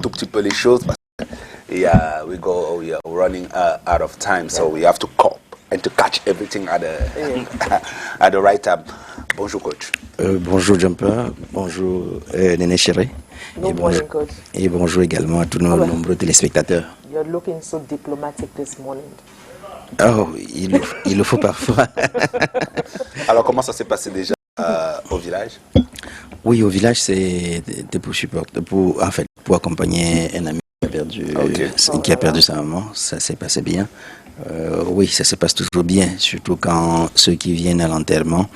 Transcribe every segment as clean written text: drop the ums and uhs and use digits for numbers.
tout petit peu les choses. Yeah, we are running out of time, so we have to cope and to catch everything at at the right time. Bonjour coach. Bonjour Jumper, bonjour Néné Chéri. Et bonjour également à tous nos nombreux téléspectateurs. You're looking so diplomatic this morning. Oh, il le faut parfois. Alors comment ça s'est passé déjà au village? Oui, au village, c'était pour accompagner un ami qui a perdu sa maman. Ça s'est passé bien. Oui, ça se passe toujours bien, surtout quand ceux qui viennent à l'enterrement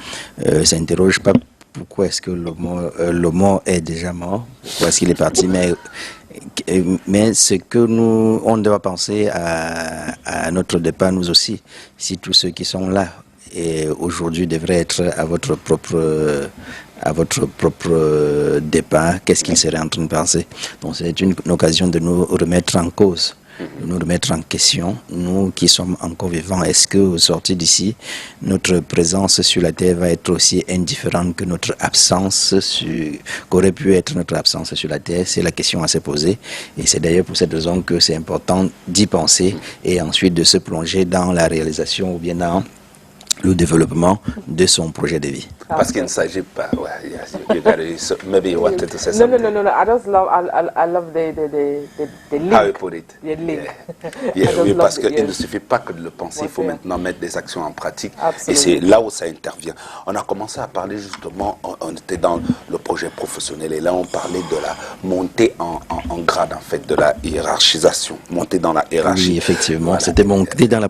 s'interrogent pas pourquoi est-ce que le mort est déjà mort, pourquoi est-ce qu'il est parti, mais ce que on doit penser à notre départ, nous aussi, si tous ceux qui sont là et aujourd'hui devraient être à votre propre départ, qu'est-ce qu'ils seraient en train de penser? Donc c'est une occasion de nous remettre en cause, de nous remettre en question. Nous qui sommes encore vivants, est-ce que au sortir d'ici, notre présence sur la terre va être aussi indifférente que notre absence, qu'aurait pu être notre absence sur la terre? C'est la question à se poser. Et c'est d'ailleurs pour cette raison que c'est important d'y penser et ensuite de se plonger dans la réalisation ou bien dans le développement de son projet de vie. Parce qu'il ne s'agit pas. Well, yes, maybe you wanted to say something. No. I love the link. How you put it. The link. Oui, parce qu'il ne suffit pas que de le penser, il faut maintenant mettre des actions en pratique. Absolument. Et c'est là où ça intervient. On a commencé à parler justement, on était dans le projet professionnel et là on parlait de la montée en grade en fait, de la hiérarchisation, monter dans la hiérarchie. Oui, effectivement, voilà. C'était monter dans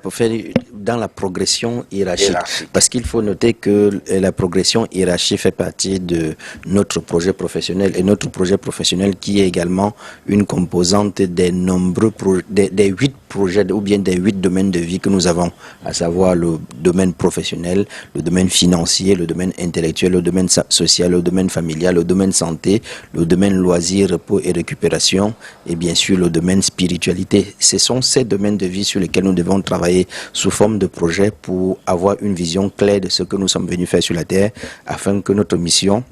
la progression hiérarchique. Parce qu'il faut noter que la progression hiérarchique fait partie de notre projet professionnel et notre projet professionnel qui est également une composante des nombreux des 8 projets ou bien des 8 domaines de vie que nous avons, à savoir le domaine professionnel, le domaine financier, le domaine intellectuel, le domaine social, le domaine familial, le domaine santé, le domaine loisirs, repos et récupération et bien sûr le domaine spiritualité. Ce sont ces domaines de vie sur lesquels nous devons travailler sous forme de projet pour avoir une vision claire de ce que nous sommes venus faire sur la terre afin que notre mission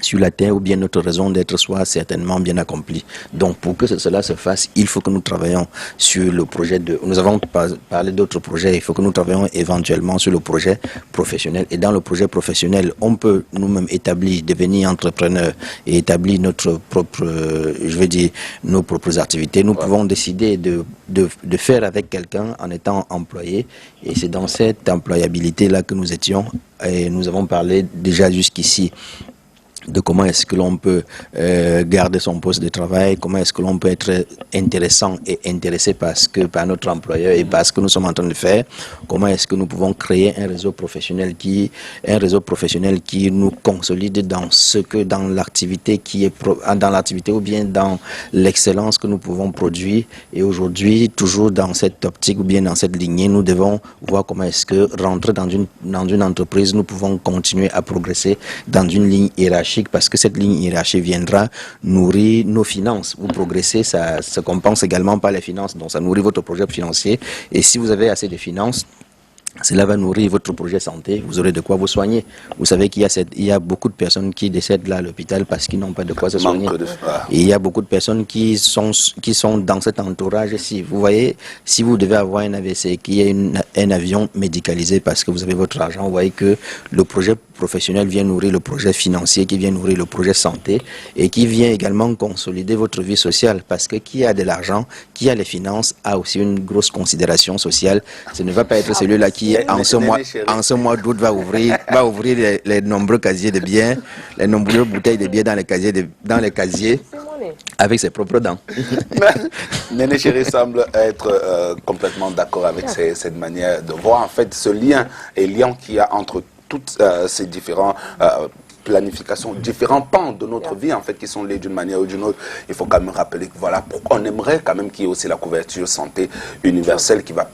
sur la terre ou bien notre raison d'être soit certainement bien accomplie. Donc pour que cela se fasse, il faut que nous travaillions sur le projet nous avons parlé d'autres projets, il faut que nous travaillions éventuellement sur le projet professionnel. Et dans le projet professionnel, on peut nous-mêmes devenir entrepreneur et établir notre propre, nos propres activités. Nous pouvons décider de faire avec quelqu'un en étant employé. Et c'est dans cette employabilité-là que nous étions et nous avons parlé déjà jusqu'ici de comment est-ce que l'on peut garder son poste de travail, comment est-ce que l'on peut être intéressant et intéressé par notre employeur et par ce que nous sommes en train de faire, comment est-ce que nous pouvons créer un réseau professionnel qui nous consolide dans l'activité ou bien dans l'excellence que nous pouvons produire. Et aujourd'hui, toujours dans cette optique ou bien dans cette lignée, nous devons voir comment est-ce que rentrer dans une entreprise, nous pouvons continuer à progresser dans une ligne hiérarchique, parce que cette ligne hiérarchique viendra nourrir nos finances. Vous progressez, ça se compense également par les finances, donc ça nourrit votre projet financier. Et si vous avez assez de finances, cela va nourrir votre projet santé, vous aurez de quoi vous soigner. Vous savez qu'il y a beaucoup de personnes qui décèdent là à l'hôpital parce qu'ils n'ont pas de quoi se soigner. Et il y a beaucoup de personnes qui sont dans cet entourage-ci. Vous voyez, si vous devez avoir un AVC, qu'il y ait un avion médicalisé parce que vous avez votre argent, vous voyez que le projet professionnel vient nourrir le projet financier, qui vient nourrir le projet santé et qui vient également consolider votre vie sociale, parce que qui a de l'argent, qui a les finances, a aussi une grosse considération sociale. Ce ne va pas être celui-là qui en ce mois d'août va ouvrir les nombreux casiers de biens, les nombreuses bouteilles de biens dans les casiers avec ses propres dents. Néné Chéri semble être complètement d'accord avec cette manière de voir en fait ce lien qu'il y a entre toutes ces différents planifications, différents pans de notre vie en fait qui sont liés d'une manière ou d'une autre. Il faut quand même rappeler que voilà, on aimerait quand même qu'il y ait aussi la couverture santé universelle qui va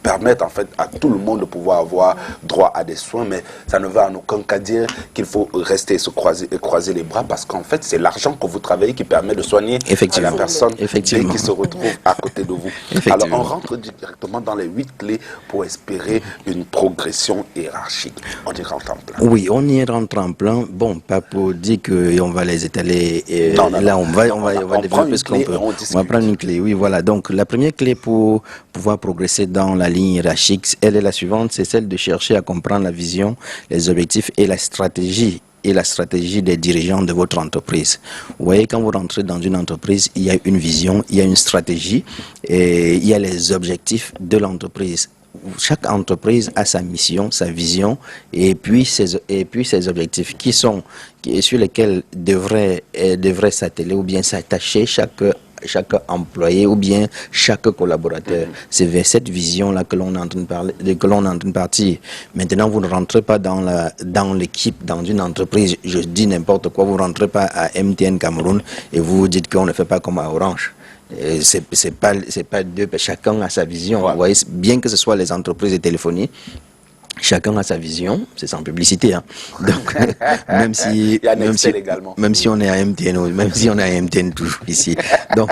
permettre en fait à tout le monde de pouvoir avoir droit à des soins, mais ça ne veut en aucun cas dire qu'il faut rester et croiser les bras, parce qu'en fait c'est l'argent que vous travaillez qui permet de soigner la personne qui se retrouve à côté de vous. Alors on rentre directement dans les 8 clés pour espérer une progression hiérarchique. On y rentre en plein. Oui, on y rentre en plein. Bon, pas pour dire qu'on va les étaler. Non, non, là, non. on va développer ce qu'on peut. On va prendre une clé. Oui, voilà. Donc, la première clé pour pouvoir progresser dans la ligne hiérarchique, elle est la suivante, c'est celle de chercher à comprendre la vision, les objectifs et la stratégie des dirigeants de votre entreprise. Vous voyez, quand vous rentrez dans une entreprise, il y a une vision, il y a une stratégie et il y a les objectifs de l'entreprise. Chaque entreprise a sa mission, sa vision et puis ses objectifs sur lesquels devrait s'atteler ou bien s'attacher chaque employé ou bien chaque collaborateur. C'est vers cette vision-là que l'on est en train de parler, que l'on est en train de partir. Maintenant, vous ne rentrez pas dans l'équipe, dans une entreprise, je dis n'importe quoi, vous ne rentrez pas à MTN Cameroun et vous vous dites qu'on ne fait pas comme à Orange. C'est pas deux, chacun a sa vision. Ouais. Vous voyez, bien que ce soit les entreprises de téléphonie, chacun a sa vision, c'est sans publicité, hein. Donc, même si on est à MTN, même si on est à MTN toujours ici. Donc,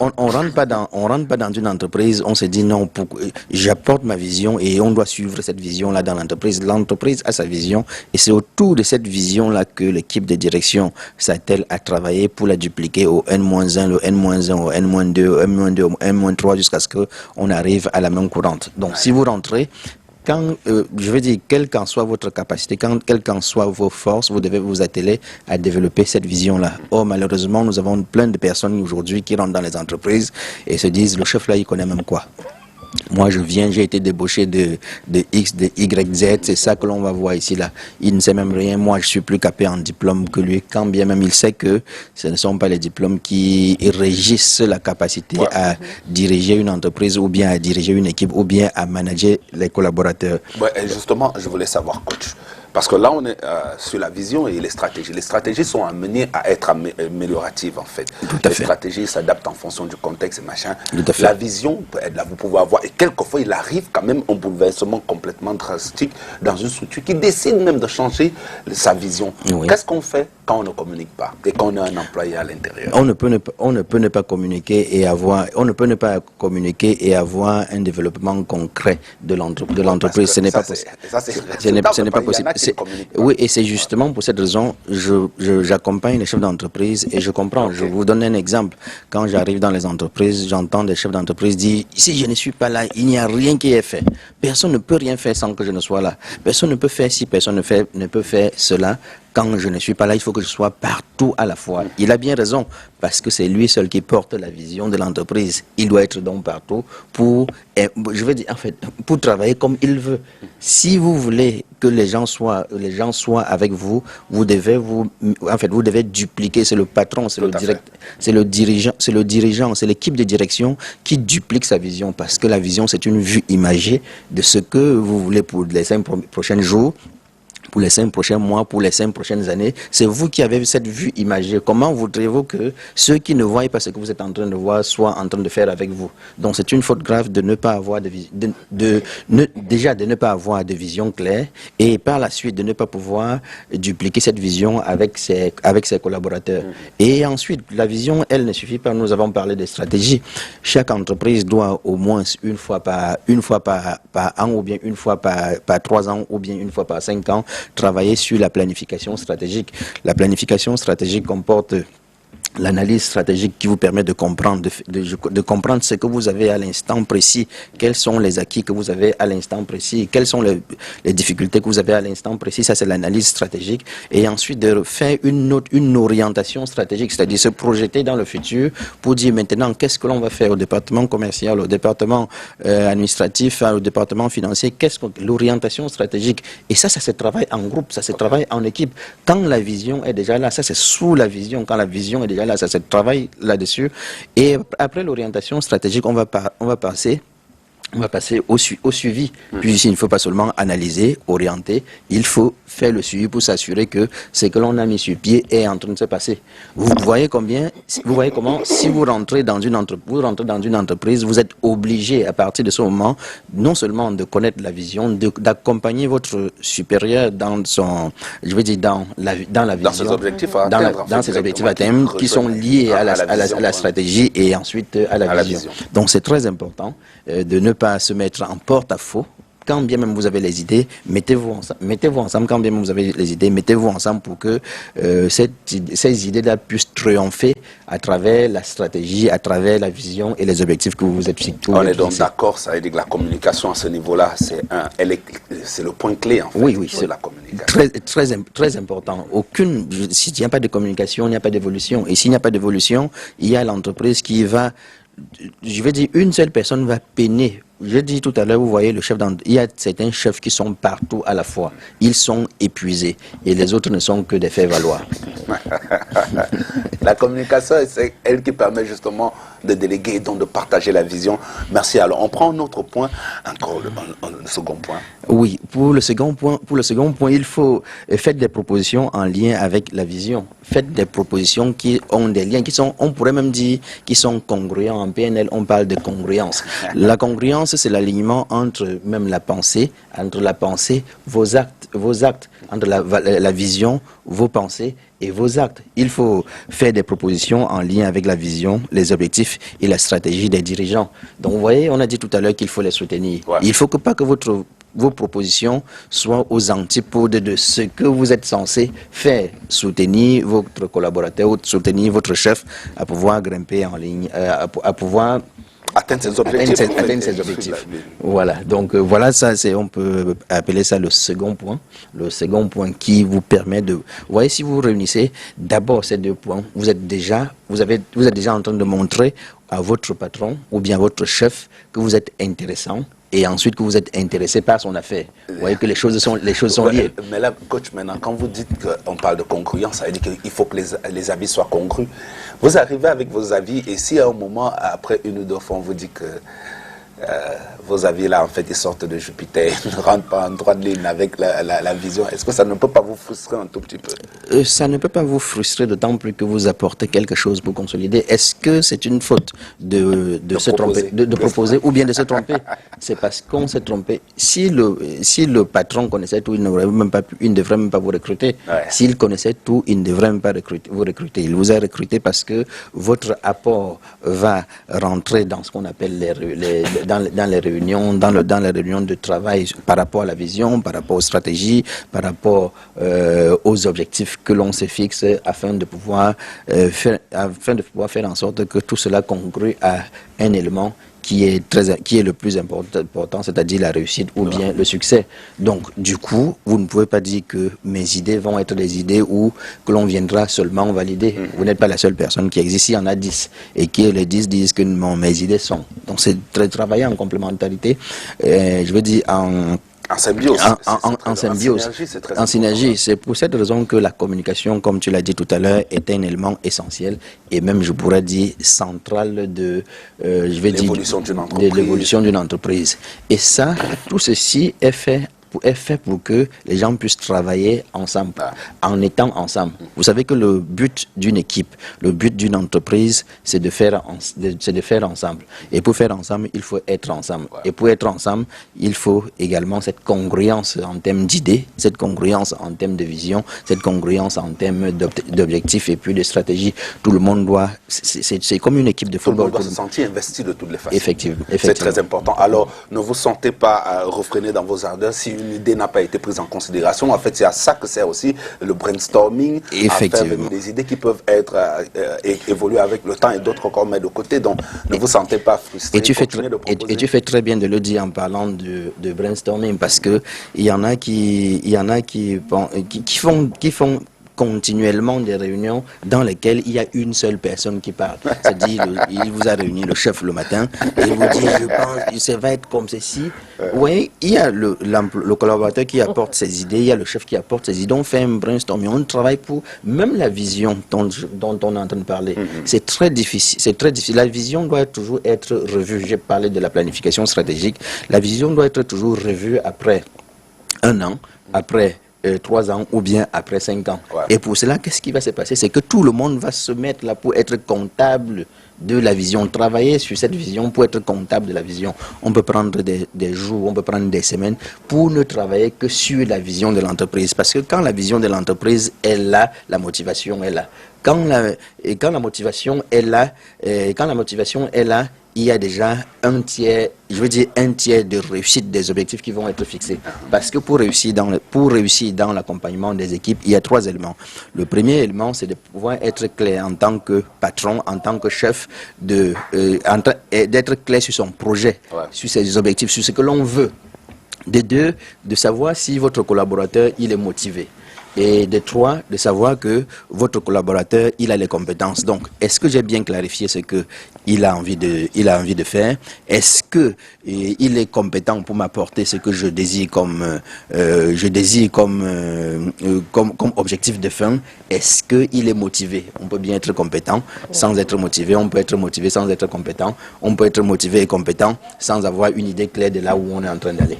on rentre pas dans une entreprise, on se dit non, j'apporte ma vision et on doit suivre cette vision-là dans l'entreprise. L'entreprise a sa vision et c'est autour de cette vision-là que l'équipe de direction s'attelle à travailler pour la dupliquer au N-1, le N-1, au N-2, au M-2, au M-3 jusqu'à ce qu'on arrive à la même courante. Donc, si vous rentrez, je veux dire, quelle qu'en soit votre capacité, quelles qu'en soient vos forces, vous devez vous atteler à développer cette vision-là. Or, malheureusement, nous avons plein de personnes aujourd'hui qui rentrent dans les entreprises et se disent, le chef là, il connaît même quoi. Moi, j'ai été débauché de X, de Y, Z, c'est ça que l'on va voir ici, là. Il ne sait même rien. Moi, je suis plus capé en diplôme que lui, quand bien même il sait que ce ne sont pas les diplômes qui régissent la capacité à diriger une entreprise ou bien à diriger une équipe ou bien à manager les collaborateurs. Ouais, et justement, je voulais savoir, coach, parce que là, on est sur la vision et les stratégies. Les stratégies sont amenées à être amélioratives, en fait. Les stratégies s'adaptent en fonction du contexte et machin. La vision, là, vous pouvez avoir, et quelquefois, il arrive quand même un bouleversement complètement drastique dans une structure qui décide même de changer sa vision. Oui. Qu'est-ce qu'on fait quand on ne communique pas et qu'on a un employé à l'intérieur? On ne peut ne pas communiquer et avoir un développement concret de l'entreprise. Ce n'est pas possible. Ce n'est pas possible. Oui, et c'est justement pour cette raison j'accompagne les chefs d'entreprise et je comprends. Okay. Je vous donne un exemple. Quand j'arrive dans les entreprises, j'entends des chefs d'entreprise dire si je ne suis pas là, il n'y a rien qui est fait. Personne ne peut rien faire sans que je ne sois là. Personne ne peut faire ci, personne ne peut faire cela. Quand je ne suis pas là, il faut que je sois partout à la fois. Il a bien raison, parce que c'est lui seul qui porte la vision de l'entreprise. Il doit être donc partout pour travailler comme il veut. Si vous voulez que les gens soient avec vous, vous devez dupliquer. C'est le patron, c'est le dirigeant, c'est l'équipe de direction qui duplique sa vision, parce que la vision, c'est une vue imagée de ce que vous voulez pour les 5 prochains jours, pour les 5 prochains mois, pour les 5 prochaines années. C'est vous qui avez cette vue imagée. Comment voudrez-vous que ceux qui ne voient pas ce que vous êtes en train de voir soient en train de faire avec vous? Donc c'est une faute grave de ne pas avoir déjà de ne pas avoir de vision claire et par la suite de ne pas pouvoir dupliquer cette vision avec ses collaborateurs. Et ensuite, la vision, elle ne suffit pas. Nous avons parlé de stratégie. Chaque entreprise doit au moins une fois par an ou bien une fois par 3 ans ou bien une fois par 5 ans travailler sur la planification stratégique. La planification stratégique comporte l'analyse stratégique qui vous permet de comprendre, de comprendre ce que vous avez à l'instant précis, quels sont les acquis que vous avez à l'instant précis, quelles sont les difficultés que vous avez à l'instant précis, ça c'est l'analyse stratégique, et ensuite de faire une orientation stratégique, c'est-à-dire se projeter dans le futur pour dire maintenant qu'est-ce que l'on va faire au département commercial, au département administratif, au département financier, qu'est-ce que l'orientation stratégique, et ça se travaille en groupe, ça se travaille en équipe. Quand la vision est déjà là, ça c'est sous la vision, quand la vision est déjà là, ça se travaille là-dessus. Et après l'orientation stratégique, on va passer au suivi. Puis ici, il ne faut pas seulement analyser, orienter, il faut faire le suivi pour s'assurer que ce que l'on a mis sur pied est en train de se passer. Vous voyez comment, si vous rentrez dans une entreprise, vous êtes obligé à partir de ce moment, non seulement de connaître la vision, d'accompagner votre supérieur dans son, je veux dire, dans la vision, dans ses objectifs à atteindre, qui sont liés à la stratégie et ensuite à la vision. Donc c'est très important de ne pas se mettre en porte-à-faux quand bien même vous avez les idées, mettez-vous ensemble, quand bien même vous avez les idées, mettez-vous ensemble pour que ces idées-là puissent triompher à travers la stratégie, à travers la vision et les objectifs que vous vous êtes fixés. On est donc d'accord, ça veut dire que la communication à ce niveau-là, c'est le point clé en fait, oui, c'est la communication. Très important. S'il n'y a pas de communication, il n'y a pas d'évolution. Et s'il n'y a pas d'évolution, il y a l'entreprise qui va, je vais dire, une seule personne va peiner. Je dis tout à l'heure, vous voyez, il y a certains chefs qui sont partout à la fois. Ils sont épuisés et les autres ne sont que des faits-valoir. La communication, c'est elle qui permet justement de déléguer et donc de partager la vision. Merci. Alors, on prend un autre point, encore le second point. Oui, pour le second point, il faut faire des propositions en lien avec la vision. Faites des propositions qui ont des liens, on pourrait même dire, qui sont congruents. En PNL, on parle de congruence. La congruence, c'est l'alignement entre même la pensée, vos actes, entre la vision, vos pensées et vos actes. Il faut faire des propositions en lien avec la vision, les objectifs et la stratégie des dirigeants. Donc, vous voyez, on a dit tout à l'heure qu'il faut les soutenir. Ouais. Il ne faut pas que vos propositions soient aux antipodes de ce que vous êtes censé faire. Soutenir votre collaborateur, soutenir votre chef à pouvoir grimper en ligne, à pouvoir atteindre ses objectifs. Voilà, donc voilà, on peut appeler ça le second point. Le second point qui vous permet de... Vous voyez, si vous réunissez d'abord ces deux points, vous êtes déjà en train de montrer à votre patron ou bien à votre chef que vous êtes intéressant et ensuite que vous êtes intéressé par son affaire. Vous voyez que les choses sont liées. Mais là, coach, maintenant, quand vous dites qu'on parle de congruence, ça veut dire qu'il faut que les avis soient congrus. Vous arrivez avec vos avis et si à un moment, après une ou deux fois, on vous dit que vos avis là, en fait, ils sortent de Jupiter, ils ne rentrent pas en droite ligne avec la vision, est-ce que ça ne peut pas vous frustrer un tout petit peu? Ça ne peut pas vous frustrer, d'autant plus que vous apportez quelque chose pour consolider. Est-ce que c'est une faute de se tromper, de proposer ou bien de se tromper? C'est parce qu'on s'est trompé. Si le patron connaissait tout, il ne devrait même pas vous recruter. Ouais. S'il connaissait tout, il ne devrait même pas vous recruter. Il vous a recruté parce que votre apport va rentrer dans ce qu'on appelle dans les réunions, dans les réunions de travail par rapport à la vision, par rapport aux stratégies, par rapport aux objectifs que l'on se fixe afin de pouvoir faire en sorte que tout cela congrue à un élément qui est le plus important, c'est-à-dire la réussite ou bien le succès. Donc, du coup, vous ne pouvez pas dire que mes idées vont être des idées ou que l'on viendra seulement valider. Vous n'êtes pas la seule personne qui existe. Il y en a 10 et qui les 10 disent que mes idées sont. Donc, c'est très travailler en complémentarité. Je veux dire en symbiose. En synergie. C'est pour cette raison que la communication, comme tu l'as dit tout à l'heure, est un élément essentiel et même, je pourrais dire, central de l'évolution d'une entreprise. Et ça, tout ceci est fait pour que les gens puissent travailler ensemble, en étant ensemble. Vous savez que le but d'une équipe, le but d'une entreprise, c'est de faire ensemble. Et pour faire ensemble, il faut être ensemble. Et pour être ensemble, il faut également cette congruence en termes d'idées, cette congruence en termes de vision, cette congruence en termes d'objectifs et puis de stratégie. Tout le monde doit... C'est comme une équipe de football. Tout le monde doit se sentir investi de toutes les façons. Effectivement. C'est très important. Alors, ne vous sentez pas refréné dans vos ardeurs si une idée n'a pas été prise en considération. En fait, c'est à ça que sert aussi le brainstorming, effectivement, des idées qui peuvent être évoluer avec le temps et d'autres encore mettre de côté. Donc, ne vous sentez pas frustré. Et tu fais très bien de le dire en parlant de brainstorming, parce que il y en a qui font continuellement des réunions dans lesquelles il y a une seule personne qui parle. C'est-à-dire, il vous a réuni le chef le matin et il vous dit, je pense que ça va être comme ceci. Oui, il y a le collaborateur qui apporte ses idées, il y a le chef qui apporte ses idées. On fait un brainstorming, on travaille pour même la vision dont on est en train de parler. C'est très difficile. La vision doit toujours être revue. J'ai parlé de la planification stratégique. La vision doit être toujours revue après 1 an, après 3 ans ou bien après 5 ans. Ouais. Et pour cela, qu'est-ce qui va se passer? C'est que tout le monde va se mettre là pour être comptable de la vision, travailler sur cette vision pour être comptable de la vision. On peut prendre des jours, on peut prendre des semaines pour ne travailler que sur la vision de l'entreprise. Parce que quand la vision de l'entreprise est là, la motivation est là. Quand la motivation est là, il y a déjà un tiers, je veux dire un tiers de réussite des objectifs qui vont être fixés. Parce que pour réussir dans l'accompagnement des équipes, il y a 3 éléments. Le premier élément, c'est de pouvoir être clair en tant que patron, en tant que chef, d'être clair sur son projet, sur ses objectifs, sur ce que l'on veut. De 2, de savoir si votre collaborateur, il est motivé. Et de 3, de savoir que votre collaborateur, il a les compétences. Donc, est-ce que j'ai bien clarifié ce qu'il a envie de faire? Est-ce que il est compétent pour m'apporter ce que je désire comme objectif de fin? Est-ce qu'il est motivé? On peut bien être compétent sans être motivé. On peut être motivé sans être compétent. On peut être motivé et compétent sans avoir une idée claire de là où on est en train d'aller.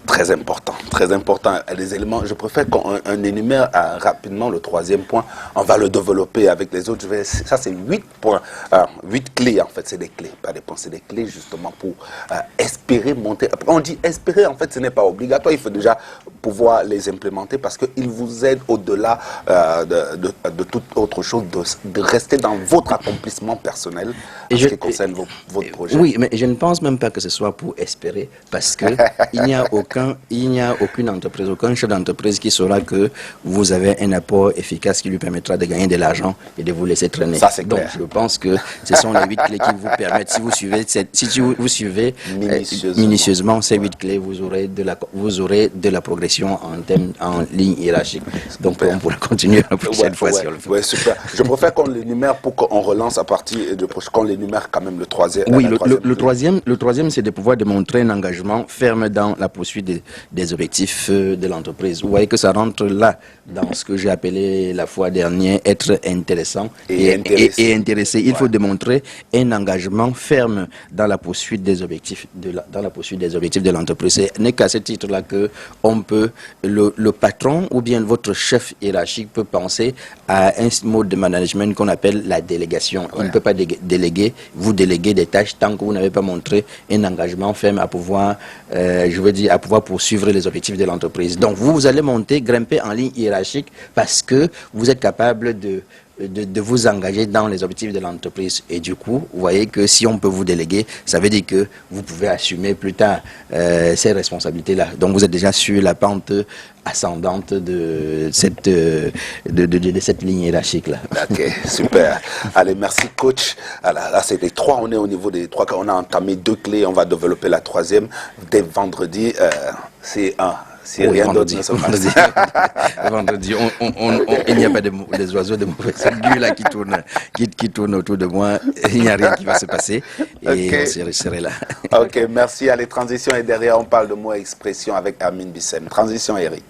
Très important, très important. Les éléments, je préfère qu'on énumère rapidement le 3e point. On va le développer avec les autres. Ça, c'est 8 points, 8 clés en fait. C'est des clés, pas des points, c'est des clés justement pour espérer monter. Après, on dit espérer, en fait, ce n'est pas obligatoire. Il faut déjà pouvoir les implémenter parce qu'ils vous aident au-delà de toute autre chose, de rester dans votre accomplissement personnel en ce qui concerne votre projet. Oui, mais je ne pense même pas que ce soit pour espérer parce que il n'y a aucune entreprise, aucun chef d'entreprise qui saura que vous avez un apport efficace qui lui permettra de gagner de l'argent et de vous laisser traîner. Ça, c'est donc, clair. je pense que ce sont les 8 clés qui vous permettent, si vous suivez minutieusement ces 8 clés, vous aurez de la progression en ligne hiérarchique. Donc, on pourra continuer la prochaine fois si on le fait. Oui, super. Je préfère qu'on l'énumère pour qu'on relance à partir de qu'on l'énumère quand même le 3e. Oui, le troisième, c'est de pouvoir démontrer un engagement ferme dans la poursuite des objectifs de l'entreprise. Vous voyez que ça rentre là, dans ce que j'ai appelé la fois dernière, être intéressant et intéressé. Il faut démontrer un engagement ferme dans la poursuite des objectifs de l'entreprise. Ce n'est qu'à ce titre-là que le patron ou bien votre chef hiérarchique peut penser à un mode de management qu'on appelle la délégation. Il ne peut pas vous déléguer des tâches tant que vous n'avez pas montré un engagement ferme à pouvoir, à pouvoir poursuivre les objectifs de l'entreprise. Donc, vous allez grimper en ligne hiérarchique parce que vous êtes capable de vous engager dans les objectifs de l'entreprise. Et du coup, vous voyez que si on peut vous déléguer, ça veut dire que vous pouvez assumer plus tard ces responsabilités-là. Donc, vous êtes déjà sur la pente ascendante de cette ligne hiérarchique-là. Ok, super. Allez, merci coach. Là, c'est les 3. On est au niveau des 3. On a entamé 2 clés. On va développer la 3e dès vendredi. C'est rien d'autre ne se passe. Vendredi, il n'y a pas des oiseaux de mauvais augure là qui tournent autour de moi. Il n'y a rien qui va se passer et on serait là. Ok, merci. Allez, transition et derrière, on parle de mots et expressions avec Amine Bissem. Transition, Eric.